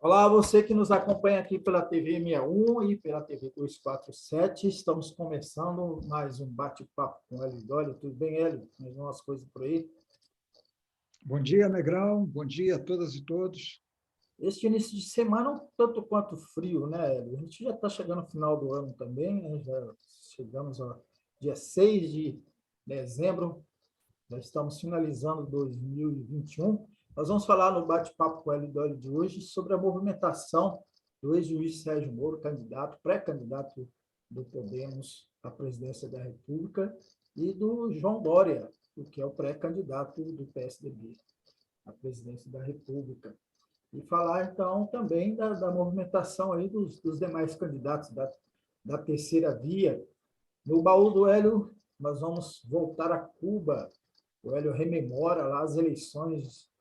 Olá, você que nos acompanha aqui pela TV 61 e pela TV 247. Estamos começando mais um bate-papo com Hélio Dório. Tudo bem, Hélio? Mais umas coisas por aí. Bom dia, Negrão. Bom dia a todas e todos. Este início de semana um tanto quanto frio, né, Hélio? A gente já está chegando no final do ano também, né? Já chegamos ao dia 6 de dezembro, já estamos finalizando 2021. Nós vamos falar no bate-papo com o Hélio Dório de hoje sobre a movimentação do ex-juiz Sérgio Moro, candidato, pré-candidato do Podemos à presidência da República, e do João Dória, que é o pré-candidato do PSDB à presidência da República. E falar, então, também da movimentação aí dos demais candidatos da terceira via. No baú do Hélio, nós vamos voltar a Cuba. O Hélio rememora lá as eleições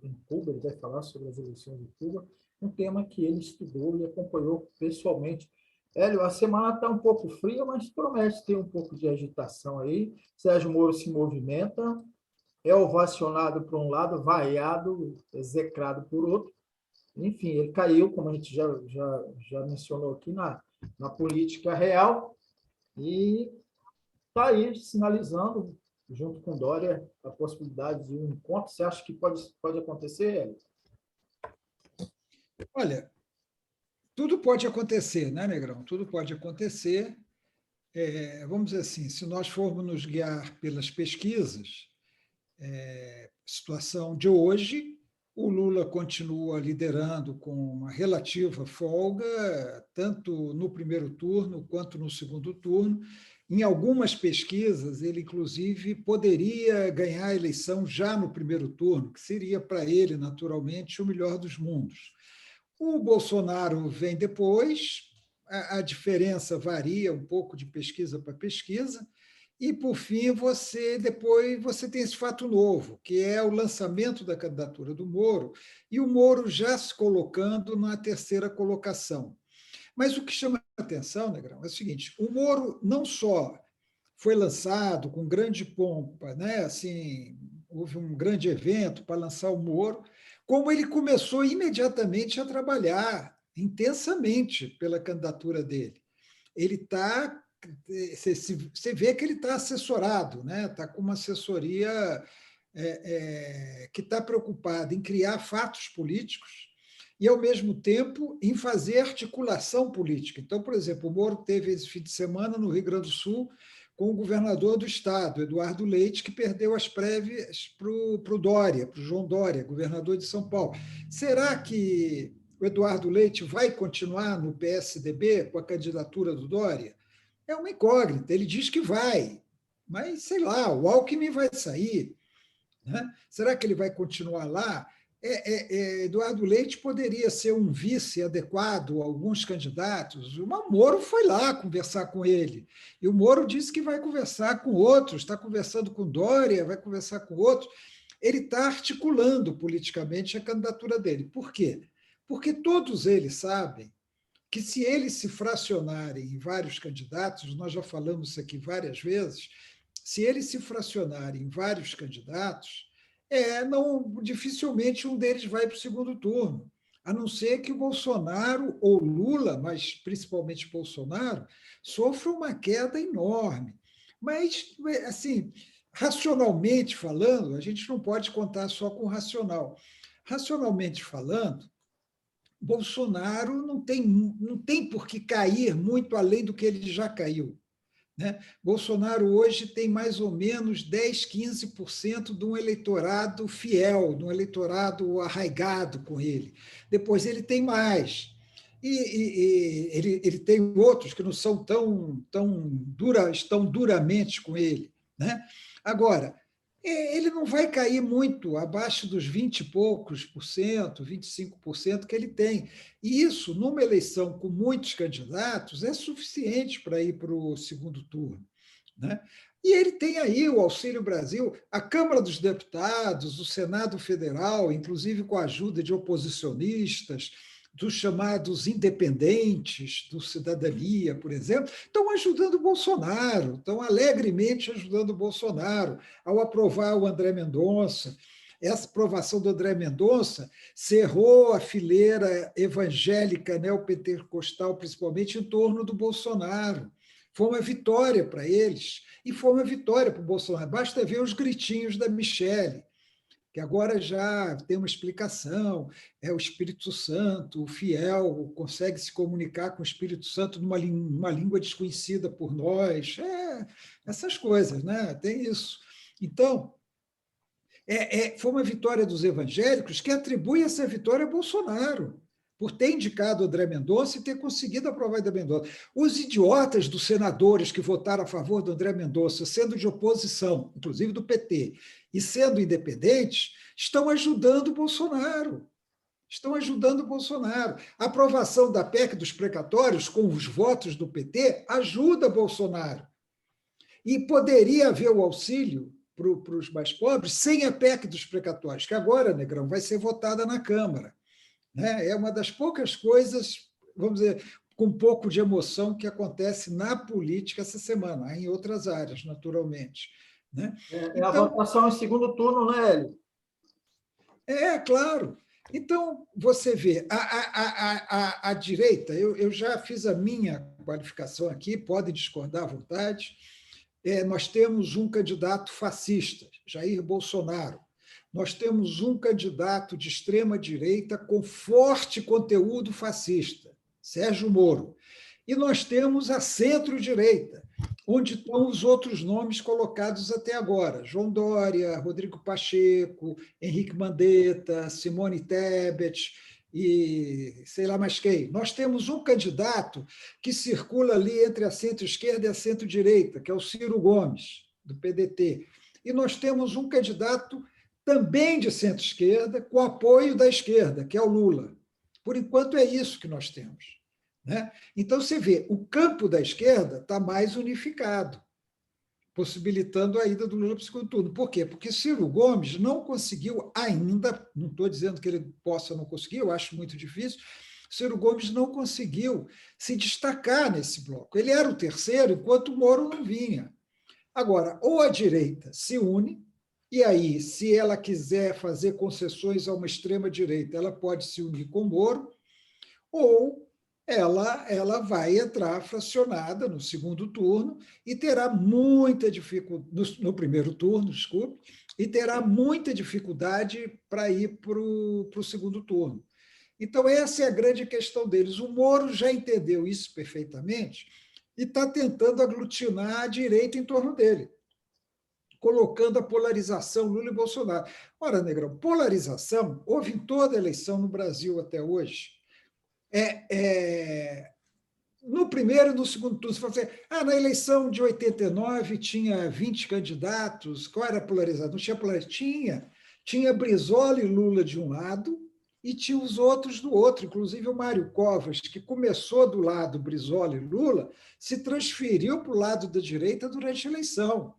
em Cuba, ele vai falar sobre as eleições de Cuba, um tema que ele estudou e acompanhou pessoalmente. Hélio, a semana está um pouco fria, mas promete ter um pouco de agitação aí. Sérgio Moro se movimenta, é ovacionado por um lado, vaiado, execrado por outro. Enfim, ele caiu, como a gente já mencionou aqui, na política real, e está aí sinalizando, junto com Dória, a possibilidade de um encontro. Você acha que pode acontecer, Hélio? Olha, tudo pode acontecer, né, Negrão? Tudo pode acontecer. Vamos dizer assim, se nós formos nos guiar pelas pesquisas, situação de hoje, o Lula continua liderando com uma relativa folga, tanto no primeiro turno quanto no segundo turno. Em algumas pesquisas, ele, inclusive, poderia ganhar a eleição já no primeiro turno, que seria para ele, naturalmente, o melhor dos mundos. O Bolsonaro vem depois, a diferença varia um pouco de pesquisa para pesquisa, e, por fim, depois você tem esse fato novo, que é o lançamento da candidatura do Moro, e o Moro já se colocando na terceira colocação. Mas o que chama a atenção, Negrão, é o seguinte: o Moro não só foi lançado com grande pompa, né? Assim, houve um grande evento para lançar o Moro, como ele começou imediatamente a trabalhar intensamente pela candidatura dele. Ele está, você vê que ele está assessorado, né? Está com uma assessoria que está preocupada em criar fatos políticos e, ao mesmo tempo, em fazer articulação política. Então, por exemplo, o Moro teve esse fim de semana no Rio Grande do Sul com o governador do estado, Eduardo Leite, que perdeu as prévias para o Dória, para o João Dória, governador de São Paulo. Será que o Eduardo Leite vai continuar no PSDB com a candidatura do Dória? É uma incógnita. Ele diz que vai, mas sei lá, o Alckmin vai sair, né? Será que ele vai continuar lá? Eduardo Leite poderia ser um vice adequado a alguns candidatos. O Moro foi lá conversar com ele. E o Moro disse que vai conversar com outros, está conversando com Dória, vai conversar com outros. Ele está articulando politicamente a candidatura dele. Por quê? Porque todos eles sabem que, se eles se fracionarem em vários candidatos, nós já falamos isso aqui várias vezes, se eles se fracionarem em vários candidatos, não, dificilmente um deles vai para o segundo turno, a não ser que o Bolsonaro ou Lula, mas principalmente Bolsonaro, sofra uma queda enorme. Mas, assim, racionalmente falando, a gente não pode contar só com o racional. Racionalmente falando, Bolsonaro não tem por que cair muito além do que ele já caiu, né? Bolsonaro hoje tem mais ou menos 10, 15% de um eleitorado fiel, de um eleitorado arraigado com ele. Depois ele tem mais. Ele tem outros que não são tão duramente com ele, né? Agora, ele não vai cair muito abaixo dos 20 e poucos por cento, 25% que ele tem. E isso, numa eleição com muitos candidatos, é suficiente para ir para o segundo turno, né? E ele tem aí o Auxílio Brasil, a Câmara dos Deputados, o Senado Federal, inclusive com a ajuda de oposicionistas, dos chamados independentes do Cidadania, por exemplo, estão ajudando o Bolsonaro, estão alegremente ajudando o Bolsonaro ao aprovar o André Mendonça. essa aprovação do André Mendonça cerrou a fileira evangélica neopentecostal, principalmente em torno do Bolsonaro. Foi uma vitória para eles e foi uma vitória para o Bolsonaro. Basta ver os gritinhos da Michelle, que agora já tem uma explicação, é o Espírito Santo, o fiel consegue se comunicar com o Espírito Santo numa língua desconhecida por nós, essas coisas, né? Tem isso. Então, foi uma vitória dos evangélicos que atribui essa vitória a Bolsonaro, por ter indicado André Mendonça e ter conseguido aprovar André Mendonça. Os idiotas dos senadores que votaram a favor do André Mendonça, sendo de oposição, inclusive do PT, e sendo independentes, estão ajudando o Bolsonaro. Estão ajudando o Bolsonaro. A aprovação da PEC dos precatórios, com os votos do PT, ajuda Bolsonaro. E poderia haver o auxílio para os mais pobres sem a PEC dos precatórios, que agora, Negrão, vai ser votada na Câmara. Né? É uma das poucas coisas, vamos dizer, com um pouco de emoção que acontece na política essa semana, em outras áreas, naturalmente. Né? A votação em segundo turno, né, Hélio? Claro. Então, você vê, a direita, eu já fiz a minha qualificação aqui, podem discordar à vontade, nós temos um candidato fascista, Jair Bolsonaro. Nós temos um candidato de extrema-direita com forte conteúdo fascista, Sérgio Moro. E nós temos a centro-direita, onde estão os outros nomes colocados até agora, João Dória, Rodrigo Pacheco, Henrique Mandetta, Simone Tebet e sei lá mais quem. Nós temos um candidato que circula ali entre a centro-esquerda e a centro-direita, que é o Ciro Gomes, do PDT. E nós temos um candidato também de centro-esquerda, com apoio da esquerda, que é o Lula. Por enquanto, é isso que nós temos. Né? Então, você vê, o campo da esquerda está mais unificado, possibilitando a ida do Lula para o segundo turno. Por quê? Porque Ciro Gomes não conseguiu ainda, não estou dizendo que ele possa não conseguir, eu acho muito difícil, Ciro Gomes não conseguiu se destacar nesse bloco. Ele era o terceiro, enquanto o Moro não vinha. Agora, ou a direita se une, e aí, se ela quiser fazer concessões a uma extrema-direita, ela pode se unir com o Moro, ou ela vai entrar fracionada no segundo turno e terá muita dificuldade, no primeiro turno, desculpe, e terá muita dificuldade para ir para o segundo turno. Então, essa é a grande questão deles. O Moro já entendeu isso perfeitamente e está tentando aglutinar a direita em torno dele, colocando a polarização Lula e Bolsonaro. Ora, Negrão, polarização houve em toda a eleição no Brasil até hoje. No primeiro e no segundo turno, você fala assim, na eleição de 89 tinha 20 candidatos, qual era a polarização? Não tinha polarização? Tinha Brizola e Lula de um lado e tinha os outros do outro, inclusive o Mário Covas, que começou do lado Brizola e Lula, se transferiu para o lado da direita durante a eleição,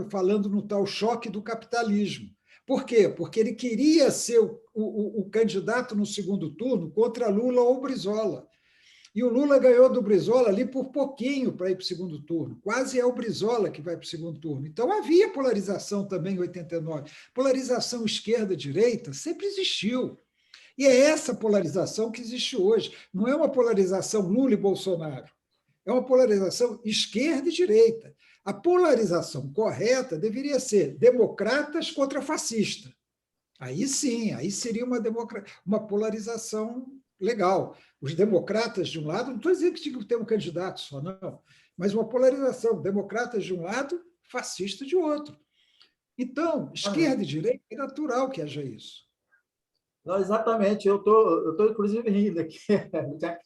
falando no tal choque do capitalismo. Por quê? Porque ele queria ser o candidato no segundo turno contra Lula ou Brizola. E o Lula ganhou do Brizola ali por pouquinho para ir para o segundo turno. Quase é o Brizola que vai para o segundo turno. Então, havia polarização também em 89. Polarização esquerda-direita sempre existiu. E é essa polarização que existe hoje. Não é uma polarização Lula e Bolsonaro. É uma polarização esquerda e direita. A polarização correta deveria ser democratas contra fascista. Aí sim, aí seria uma polarização legal. Os democratas de um lado, não estou dizendo que tinha que ter um candidato só, não, mas uma polarização, democratas de um lado, fascista de outro. Então, esquerda e direita, é natural que haja isso. Não, exatamente, eu tô inclusive rindo aqui, já que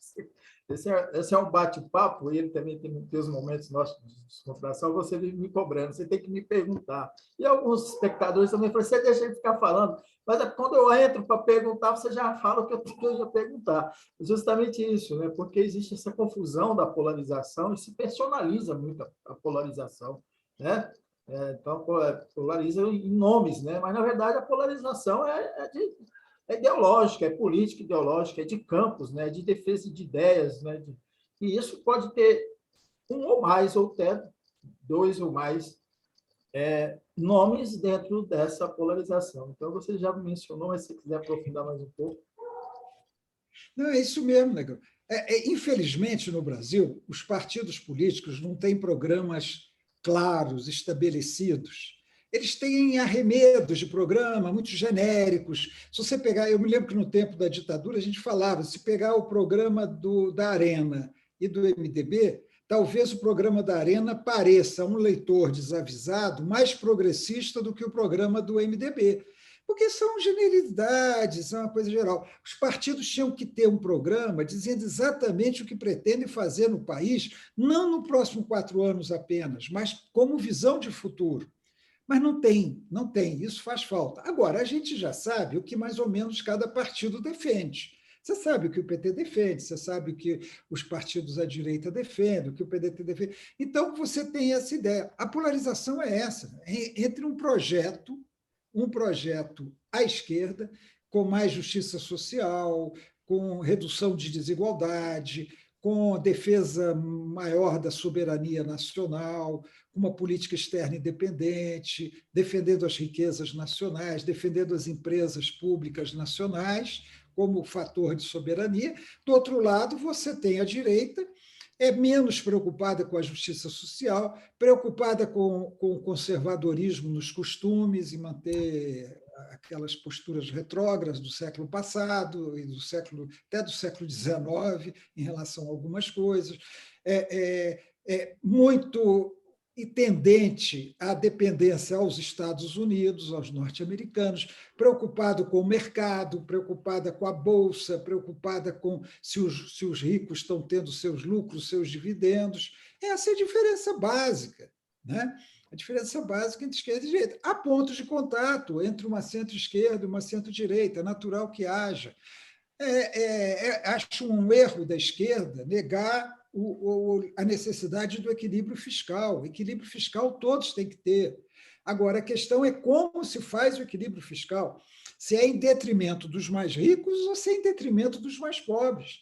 esse é um bate-papo, e ele também tem os momentos nossos de descontração, você vive me cobrando, você tem que me perguntar. E alguns espectadores também falam, você deixa ele ficar falando, mas quando eu entro para perguntar, você já fala o que eu já perguntar. Justamente isso, né? Porque existe essa confusão da polarização e se personaliza muito a polarização, né? Então, polariza em nomes, né? Mas, na verdade, a polarização é ideológica, é política ideológica, é de campos, né? De defesa de ideias, né? E isso pode ter um ou mais, ou até dois ou mais nomes dentro dessa polarização. Então, você já mencionou, mas se você quiser aprofundar mais um pouco. Não, é isso mesmo, Negão. Infelizmente, no Brasil, os partidos políticos não têm programas claros, estabelecidos. Eles têm arremedos de programa, muito genéricos. Se você pegar, eu me lembro que no tempo da ditadura a gente falava, se pegar o programa da Arena e do MDB, talvez o programa da Arena pareça a um leitor desavisado mais progressista do que o programa do MDB, porque são generalidades, é uma coisa geral. Os partidos tinham que ter um programa dizendo exatamente o que pretendem fazer no país, não no próximo 4 anos apenas, mas como visão de futuro. Mas não tem, não tem, isso faz falta. Agora, a gente já sabe o que mais ou menos cada partido defende. Você sabe o que o PT defende, você sabe o que os partidos à direita defendem, o que o PDT defende. Então, você tem essa ideia. A polarização é essa, entre um projeto à esquerda, com mais justiça social, com redução de desigualdade, com defesa maior da soberania nacional, uma política externa independente, defendendo as riquezas nacionais, defendendo as empresas públicas nacionais como fator de soberania. Do outro lado, você tem a direita, menos preocupada com a justiça social, preocupada com o conservadorismo nos costumes e manter aquelas posturas retrógradas do século passado e até do século XIX em relação a algumas coisas. Muito e tendente à dependência aos Estados Unidos, aos norte-americanos, preocupado com o mercado, preocupada com a bolsa, preocupada com se os ricos estão tendo seus lucros, seus dividendos. Essa é a diferença básica, né? A diferença básica entre esquerda e direita. Há pontos de contato entre uma centro-esquerda e uma centro-direita, é natural que haja. Acho um erro da esquerda negar a necessidade do equilíbrio fiscal. O equilíbrio fiscal todos têm que ter. Agora, a questão é como se faz o equilíbrio fiscal. Se é em detrimento dos mais ricos ou se é em detrimento dos mais pobres.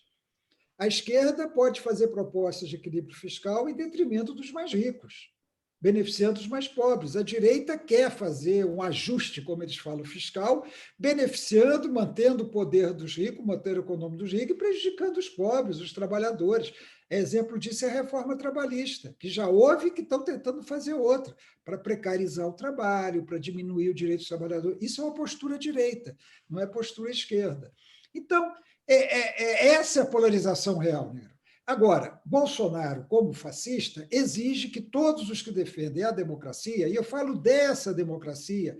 A esquerda pode fazer propostas de equilíbrio fiscal em detrimento dos mais ricos, beneficiando os mais pobres. A direita quer fazer um ajuste, como eles falam, fiscal, beneficiando, mantendo o poder dos ricos, mantendo o econômico dos ricos e prejudicando os pobres, os trabalhadores. Exemplo disso é a reforma trabalhista, que já houve e que estão tentando fazer outra, para precarizar o trabalho, para diminuir o direito dos trabalhadores. Isso é uma postura direita, não é postura esquerda. Então, essa é a polarização real, né? Agora, Bolsonaro, como fascista, exige que todos os que defendem a democracia, e eu falo dessa democracia,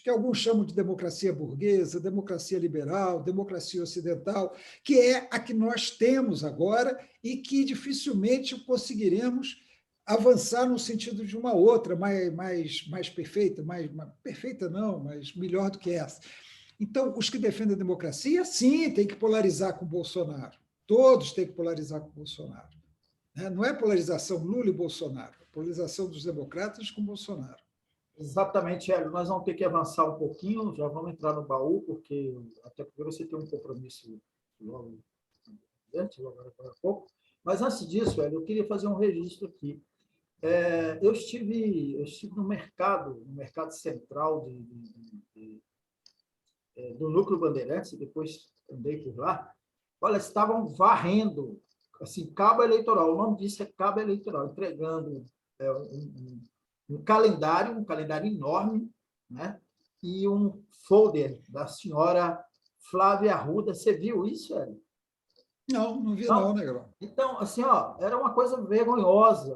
que alguns chamam de democracia burguesa, democracia liberal, democracia ocidental, que é a que nós temos agora e que dificilmente conseguiremos avançar no sentido de uma outra, mais perfeita, perfeita não, mas melhor do que essa. Então, os que defendem a democracia, sim, tem que polarizar com o Bolsonaro. Todos têm que polarizar com o Bolsonaro. Não é polarização Lula e Bolsonaro, é polarização dos democratas com Bolsonaro. Exatamente, Hélio. Nós vamos ter que avançar um pouquinho, já vamos entrar no baú, até porque você tem um compromisso logo agora a pouco. Mas antes disso, Hélio, eu queria fazer um registro aqui. Eu estive no mercado central do Núcleo Bandeirantes, e depois andei por lá. Olha, estavam varrendo, assim, cabo eleitoral, o nome disso é cabo eleitoral, entregando um calendário enorme, né? E um folder da senhora Flávia Arruda. Você viu isso, Hélio? Não vi não, Negrão. Então, assim, era uma coisa vergonhosa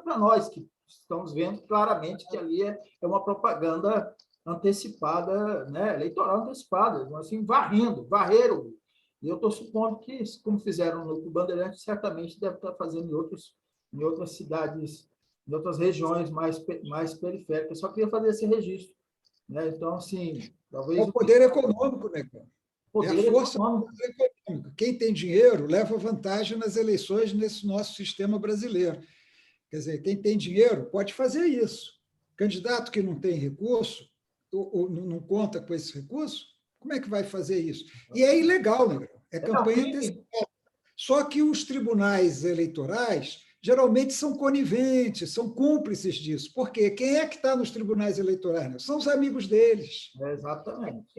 para nós, que estamos vendo claramente que ali é uma propaganda antecipada, né? Eleitoral antecipada, assim, varreram. E eu estou supondo que, como fizeram no Bandeirantes, certamente deve estar fazendo em outras cidades, em outras regiões mais periféricas. Eu só queria fazer esse registro, né? Então, assim, talvez... O poder econômico, né, cara? Poder é a força econômico. do poder econômico. Quem tem dinheiro leva vantagem nas eleições nesse nosso sistema brasileiro. Quer dizer, quem tem dinheiro pode fazer isso. Candidato que não tem recurso, ou não conta com esse recurso, como é que vai fazer isso? E é ilegal, né? É campanha antecipada. Só que os tribunais eleitorais geralmente são coniventes, são cúmplices disso. Por quê? Quem é que está nos tribunais eleitorais? São os amigos deles. Exatamente.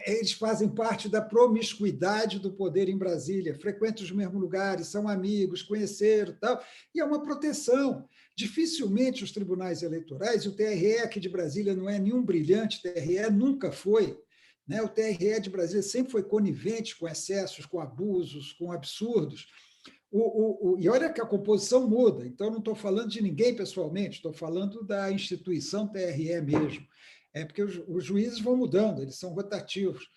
Eles fazem parte da promiscuidade do poder em Brasília, frequentam os mesmos lugares, são amigos, conheceram, tal, e é uma proteção. Dificilmente os tribunais eleitorais, o TRE aqui de Brasília não é nenhum brilhante, o TRE nunca foi, né? O TRE de Brasília sempre foi conivente com excessos, com abusos, com absurdos. E olha que a composição muda, então não estou falando de ninguém pessoalmente, estou falando da instituição TRE mesmo. Porque os juízes vão mudando, eles são rotativos.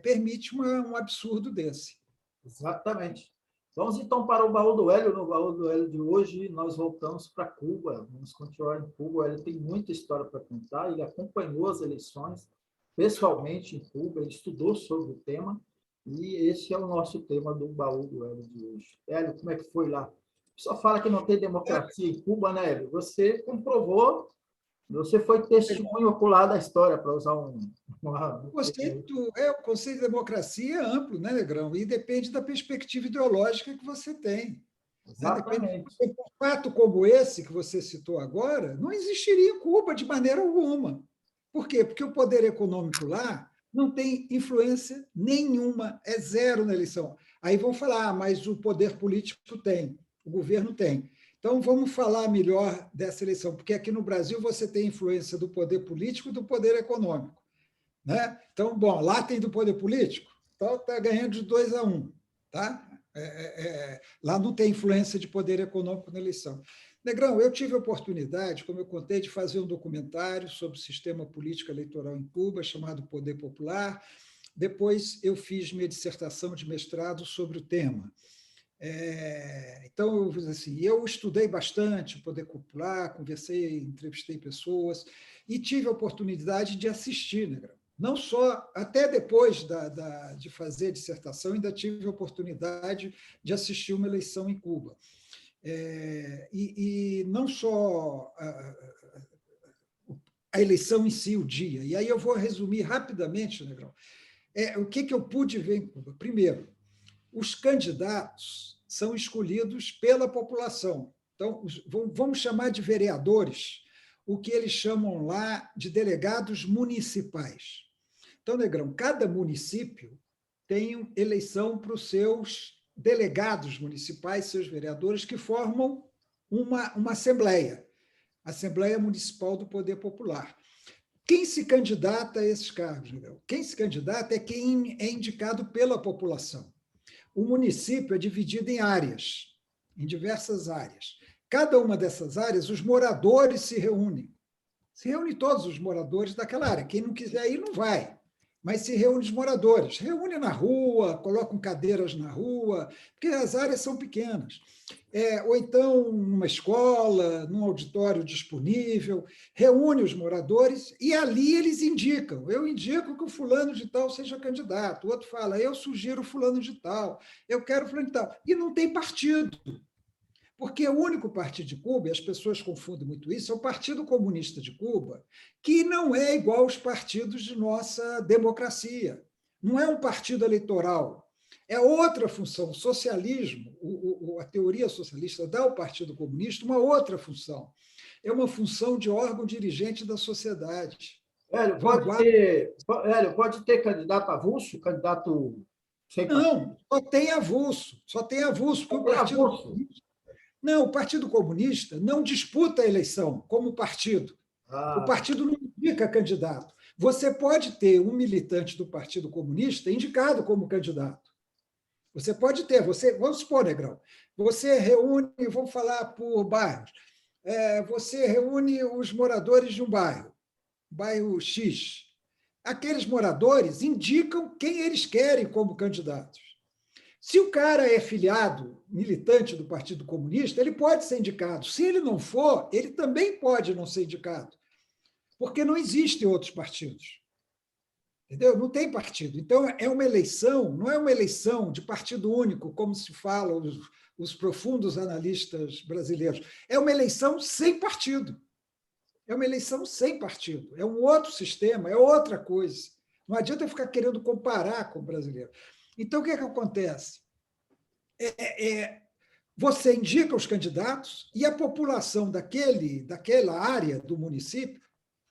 Permite um absurdo desse. Exatamente. Vamos então para o Baú do Hélio. No Baú do Hélio de hoje, nós voltamos para Cuba. Vamos continuar em Cuba. O Hélio tem muita história para contar. Ele acompanhou as eleições pessoalmente em Cuba, ele estudou sobre o tema, e esse é o nosso tema do Baú do Hélio de hoje. Hélio, como é que foi lá? Só fala que não tem democracia em Cuba, né, Hélio? Você comprovou, você foi testemunho ocular da história, para usar O conceito de democracia é amplo, né, Negrão? E depende da perspectiva ideológica que você tem. Exatamente. Um fato como esse que você citou agora não existiria em Cuba de maneira alguma. Por quê? Porque o poder econômico lá não tem influência nenhuma, é zero na eleição. Aí vão falar, mas o poder político tem, o governo tem. Então, vamos falar melhor dessa eleição, porque aqui no Brasil você tem influência do poder político e do poder econômico. Né? Então, bom, lá tem do poder político, então está ganhando de 2-1. Tá? Lá não tem influência de poder econômico na eleição. Negrão, eu tive a oportunidade, como eu contei, de fazer um documentário sobre o sistema político eleitoral em Cuba, chamado Poder Popular. Depois, eu fiz minha dissertação de mestrado sobre o tema. Então, assim, eu estudei bastante o Poder Popular, conversei, entrevistei pessoas e tive a oportunidade de assistir, Negrão. Não só, até depois de fazer a dissertação, ainda tive a oportunidade de assistir uma eleição em Cuba. E não só a eleição em si, o dia. E aí eu vou resumir rapidamente, Negrão, o que eu pude ver em Cuba. Primeiro, os candidatos são escolhidos pela população. Então, vamos chamar de vereadores, o que eles chamam lá de delegados municipais. Então, Negrão, cada município tem eleição para os seus delegados municipais, seus vereadores, que formam uma assembleia, Assembleia Municipal do Poder Popular. Quem se candidata a esses cargos, Negrão? Quem se candidata é quem é indicado pela população. O município é dividido em áreas, em diversas áreas. Cada uma dessas áreas, os moradores se reúnem. Se reúnem todos os moradores daquela área. Quem não quiser ir, não vai. Mas se reúne os moradores. Reúne na rua, colocam cadeiras na rua, porque as áreas são pequenas. Ou então, numa escola, num auditório disponível, reúne os moradores e ali eles indicam. Eu indico que o fulano de tal seja candidato. O outro fala, eu sugiro fulano de tal, eu quero fulano de tal. E não tem partido. Porque o único partido de Cuba, e as pessoas confundem muito isso, é o Partido Comunista de Cuba, que não é igual aos partidos de nossa democracia. Não é um partido eleitoral. É outra função. O socialismo, a teoria socialista dá ao Partido Comunista uma outra função. É uma função de órgão dirigente da sociedade. Hélio, pode ter candidato avulso, candidato sem partido? Não, só tem avulso. Só tem avulso, porque o Partido Comunista... Não, o Partido Comunista não disputa a eleição como partido. O partido não indica candidato. Você pode ter um militante do Partido Comunista indicado como candidato. Você pode ter, vamos supor, Negrão, você reúne, vamos falar por bairros, você reúne os moradores de um bairro X. Aqueles moradores indicam quem eles querem como candidatos. Se o cara é filiado, militante do Partido Comunista, ele pode ser indicado. Se ele não for, ele também pode não ser indicado, porque não existem outros partidos. Entendeu? Não tem partido. Então, é uma eleição, não é uma eleição de partido único, como se fala os profundos analistas brasileiros. É uma eleição sem partido. É uma eleição sem partido. É um outro sistema, é outra coisa. Não adianta ficar querendo comparar com o brasileiro. Então, o que acontece? você indica os candidatos e a população daquela área do município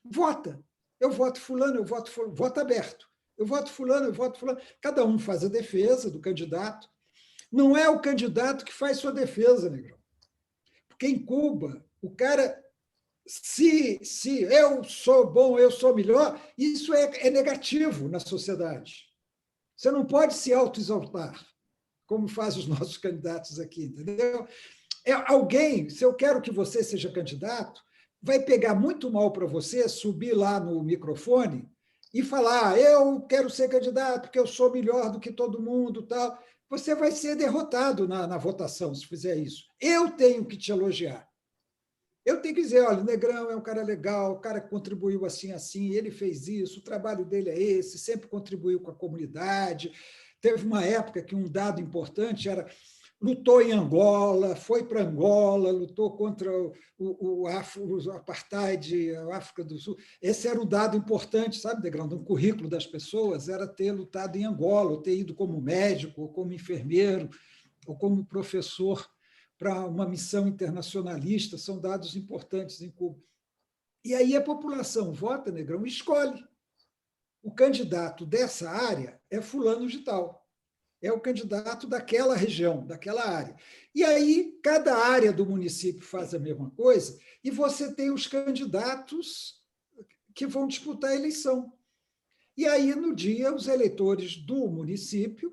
vota. Eu voto fulano, eu voto fulano, voto aberto. Eu voto fulano, eu voto fulano. Cada um faz a defesa do candidato. Não é o candidato que faz sua defesa, Negrão. Porque em Cuba, o cara, se eu sou bom, eu sou melhor, isso é negativo na sociedade. Você não pode se autoexaltar, como fazem os nossos candidatos aqui, entendeu? Alguém, se eu quero que você seja candidato, vai pegar muito mal para você subir lá no microfone e falar: eu quero ser candidato porque eu sou melhor do que todo mundo, tal. Você vai ser derrotado na votação se fizer isso. Eu tenho que te elogiar. Eu tenho que dizer: olha, o Negrão é um cara legal, o cara contribuiu assim, assim, ele fez isso, o trabalho dele é esse, sempre contribuiu com a comunidade. Teve uma época que um dado importante era: lutou em Angola, foi para Angola, lutou contra o apartheid, a África do Sul. Esse era o dado importante, sabe, Negrão, do currículo das pessoas, era ter lutado em Angola, ou ter ido como médico, ou como enfermeiro, ou como professor para uma missão internacionalista, são dados importantes em Cuba. E aí a população vota, Negrão, e escolhe. O candidato dessa área é fulano de tal. É o candidato daquela região, daquela área. E aí, cada área do município faz a mesma coisa, e você tem os candidatos que vão disputar a eleição. E aí, no dia, os eleitores do município,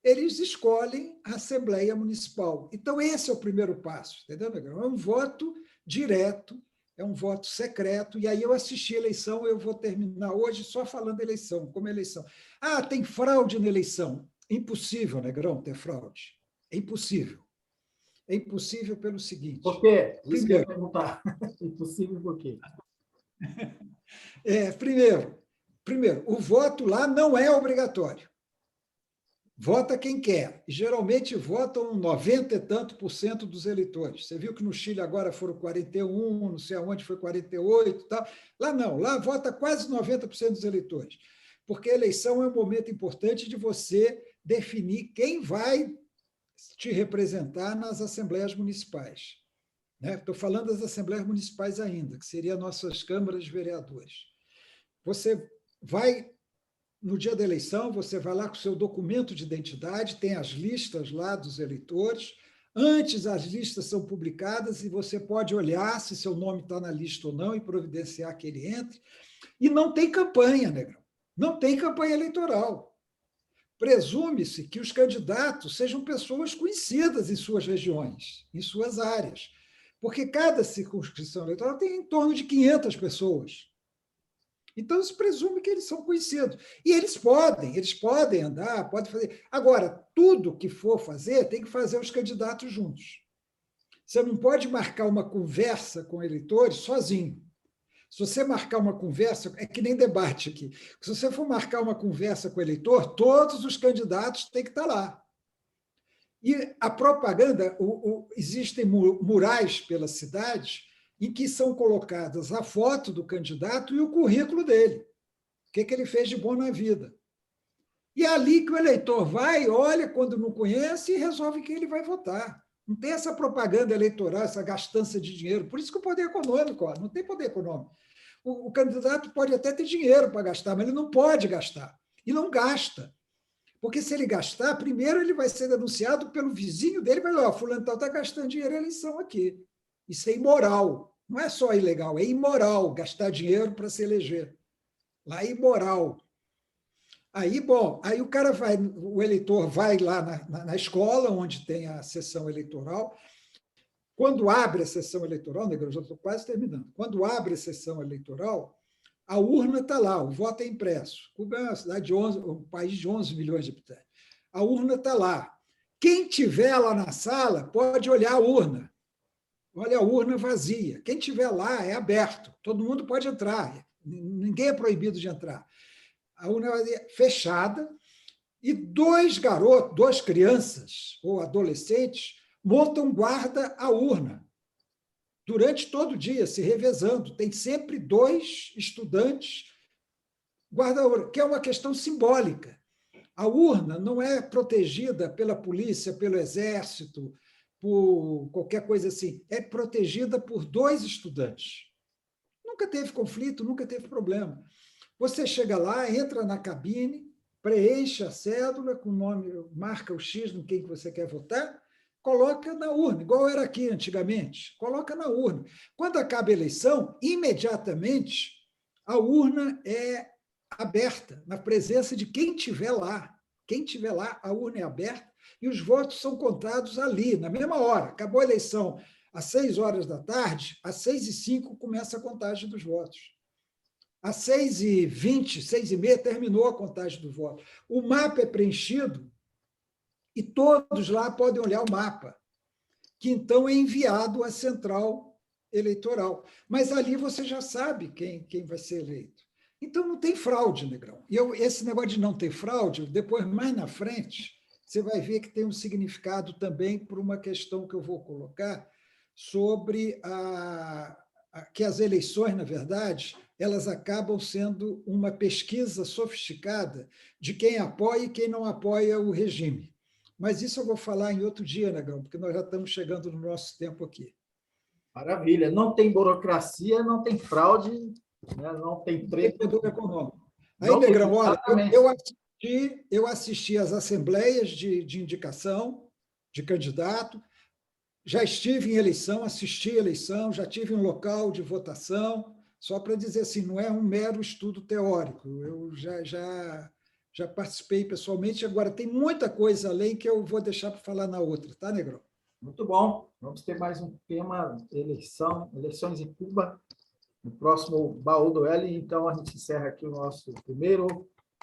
eles escolhem a Assembleia Municipal. Então, esse é o primeiro passo, entendeu, Negrão? É um voto direto, é um voto secreto, e aí eu assisti a eleição, eu vou terminar hoje só falando da eleição, como eleição. Ah, tem fraude na eleição. Impossível, Negrão, ter fraude. É impossível. É impossível pelo Por seguinte. quê? Isso que eu ia Primeiro, perguntar. Impossível por quê? primeiro, o voto lá não é obrigatório. Vota quem quer. E, geralmente votam 90 e tanto por cento dos eleitores. Você viu que no Chile agora foram 41, não sei aonde foi 48 e tal. Lá não, lá vota quase 90% dos eleitores. Porque a eleição é um momento importante de você definir quem vai te representar nas assembleias municipais. Estou falando das assembleias municipais ainda, que seriam nossas câmaras de vereadores. Você vai no dia da eleição, você vai lá com o seu documento de identidade, tem as listas lá dos eleitores. Antes, as listas são publicadas e você pode olhar se seu nome está na lista ou não e providenciar que ele entre. E não tem campanha, Negrão. Não tem campanha eleitoral. Presume-se que os candidatos sejam pessoas conhecidas em suas regiões, em suas áreas, porque cada circunscrição eleitoral tem em torno de 500 pessoas. Então, se presume que eles são conhecidos. E eles podem andar, podem fazer. Agora, tudo que for fazer, tem que fazer os candidatos juntos. Você não pode marcar uma conversa com eleitores sozinho. Se você marcar uma conversa, é que nem debate aqui. Se você for marcar uma conversa com o eleitor, todos os candidatos têm que estar lá. E a propaganda, existem murais pela cidade em que são colocadas a foto do candidato e o currículo dele. O que ele fez de bom na vida. E é ali que o eleitor vai, olha quando não conhece e resolve quem ele vai votar. Não tem essa propaganda eleitoral, essa gastança de dinheiro. Por isso que o poder econômico, não tem poder econômico. O candidato pode até ter dinheiro para gastar, mas ele não pode gastar. E não gasta. Porque se ele gastar, primeiro ele vai ser denunciado pelo vizinho dele, vai lá, fulano tal está gastando dinheiro em eleição aqui. Isso é imoral. Não é só ilegal, é imoral gastar dinheiro para se eleger. Lá é imoral. Aí, bom, aí o eleitor vai lá na escola, onde tem a sessão eleitoral. Quando abre a sessão eleitoral, Negrão, já estou quase terminando. Quando abre a sessão eleitoral, a urna está lá, o voto é impresso. Cuba é uma cidade de um país de 11 milhões de habitantes. A urna está lá. Quem tiver lá na sala pode olhar a urna. Olha a urna vazia. Quem tiver lá é aberto. Todo mundo pode entrar. Ninguém é proibido de entrar. A urna vazia fechada e duas crianças ou adolescentes montam guarda à urna durante todo o dia, se revezando. Tem sempre 2 estudantes guarda a urna, que é uma questão simbólica. A urna não é protegida pela polícia, pelo exército, por qualquer coisa assim, é protegida por 2 estudantes. Nunca teve conflito, nunca teve problema. Você chega lá, entra na cabine, preenche a cédula com o nome, marca o X no quem que você quer votar, coloca na urna, igual era aqui antigamente, coloca na urna. Quando acaba a eleição, imediatamente a urna é aberta, na presença de quem estiver lá. Quem estiver lá, a urna é aberta e os votos são contados ali, na mesma hora. Acabou a eleição às 6 horas da tarde, às 6h05 começa a contagem dos votos. Às 6h20, 6h30, terminou a contagem do voto. O mapa é preenchido e todos lá podem olhar o mapa, que então é enviado à central eleitoral. Mas ali você já sabe quem vai ser eleito. Então não tem fraude, Negrão. E esse negócio de não ter fraude, depois, mais na frente, você vai ver que tem um significado também por uma questão que eu vou colocar sobre que as eleições, na verdade, elas acabam sendo uma pesquisa sofisticada de quem apoia e quem não apoia o regime. Mas isso eu vou falar em outro dia, Negrão, porque nós já estamos chegando no nosso tempo aqui. Maravilha. Não tem burocracia, não tem fraude, né? Não tem preço. Econômico. Aí, Negrão, olha, eu assisti às assembleias de indicação de candidato, já estive em eleição, assisti a eleição, já tive em local de votação, só para dizer assim, não é um mero estudo teórico, eu já participei pessoalmente, agora tem muita coisa além que eu vou deixar para falar na outra, tá, Negrão? Muito bom. Vamos ter mais um tema, eleições em Cuba, no próximo Baú do L. Então, a gente encerra aqui o nosso primeiro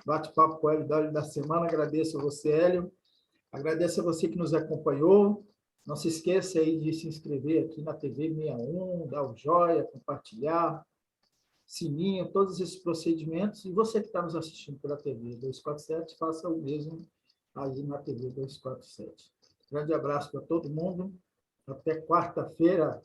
bate-papo com o Hélio da semana. Agradeço a você, Hélio. Agradeço a você que nos acompanhou. Não se esqueça aí de se inscrever aqui na TV 61, dar o joia, compartilhar, sininho, todos esses procedimentos. E você que está nos assistindo pela TV 247, faça o mesmo aí na TV 247. Grande abraço para todo mundo. Até quarta-feira.